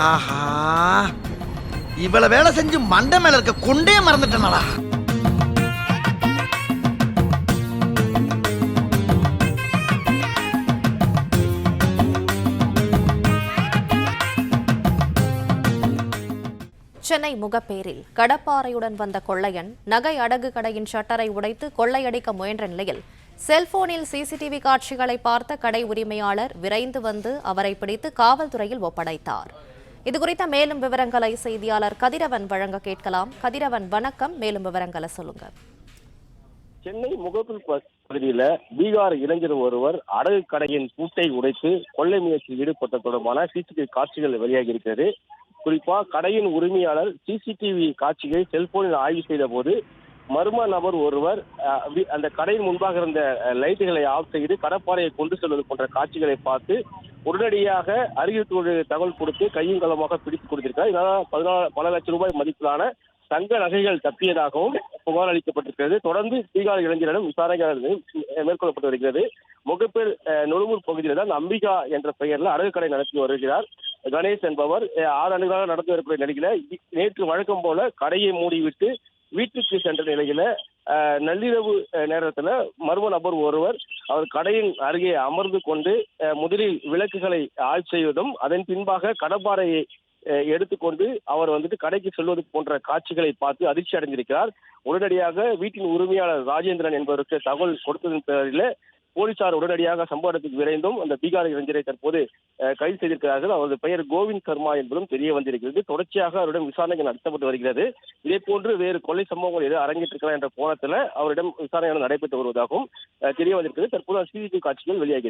ஆஹா, இவ்வளவு வேலை செஞ்சு மண்டை மேல இருக்க கொண்டே மறந்துட்டேனடா. சென்னை முகப்பேரில் கடப்பாறையுடன் வந்த கொள்ளையன் நகை அடகு கடையின் ஷட்டரை உடைத்து கொள்ளையடிக்க முயன்ற நிலையில் செல்போனில் சிசிடிவி காட்சிகளை பார்த்த கடை உரிமையாளர் விரைந்து வந்து அவரை பிடித்து காவல்துறையில் ஒப்படைத்தார். இதுகுறித்த மேலும் விவரங்களை செய்தியாளர் கதிரவன் வழங்க கேட்கலாம். கதிரவன், வணக்கம். மேலும் விவரங்களை சொல்லுங்க. சென்னை முகப்பேர் பகுதியில பீகார் இளைஞர் ஒருவர் அடகு கடையின் பூட்டை உடைத்து கொள்ளை முயற்சியில் ஈடுபட்ட தொடர்பான சிசிடிவி காட்சிகள் வெளியாகி இருக்கிறது. குறிப்பா கடையின் உரிமையாளர் சிசிடிவி காட்சியை செல்போனில் ஆய்வு செய்த போது மர்ம நபர் ஒருவர் அந்த கடையின் முன்பாக இருந்த லைட்டுகளை ஆஃப் செய்து கடப்பாறையை கொண்டு செல்வது போன்ற காட்சிகளை பார்த்து உடனடியாக அருகில் தகவல் கொடுத்து கையும் களமாக பிடித்துக் கொடுத்திருக்கார். இதனால் பல லட்சம் ரூபாய் மதிப்பிலான தங்க நகைகள் தப்பியதாகவும் புகார் அளிக்கப்பட்டிருக்கிறது. தொடர்ந்து பீகார் இளைஞரிடம் விசாரணைகள் மேற்கொள்ளப்பட்டு வருகிறது. முகப்பேர் நொழுமூர் பகுதியில் தான் அம்பிகா என்ற பெயரில் அடகு கடை நடத்தி வருகிறார் கணேஷ் என்பவர். 6 ஆண்டுகளாக நடந்து வரக்கூடிய நிலையில நேற்று வழக்கம் போல கடையை மூடிவிட்டு வீட்டுக்கு சென்ற நிலையில நள்ளிரவு நேரத்துல மர்ம நபர் ஒருவர் அவர் கடையின் அருகே அமர்ந்து கொண்டு முதலில் விளக்குகளை ஆய்வு செய்வதும் அதன் பின்பாக கடப்பாறையை எடுத்துக்கொண்டு அவர் கடைக்கு செல்வது போன்ற காட்சிகளை பார்த்து அதிர்ச்சி அடைந்திருக்கிறார். உடனடியாக வீட்டின் உரிமையாளர் ராஜேந்திரன் என்பவருக்கு தகவல் கொடுத்ததன் பேரில் போலீசார் உடனடியாக சம்பவ இடத்துக்கு விரைந்தும் அந்த பீகார் இளைஞரை தற்போது கைது செய்திருக்கிறார்கள். அவரது பெயர் கோவிந்த் சர்மா என்பதும் தெரிய வந்திருக்கிறது. தொடர்ச்சியாக அவரிடம் விசாரணைகள் நடத்தப்பட்டு வருகிறது. இதே போன்று வேறு கொள்ளை சம்பவங்கள் எது அரங்கேற்றிருக்கலாம் என்ற கோணத்தில் அவரிடம் விசாரணைகள் நடைபெற்று வருவதாகவும் தெரிய வந்திருக்கிறது. தற்போது சிசிடிவி காட்சிகள் வெளியாகி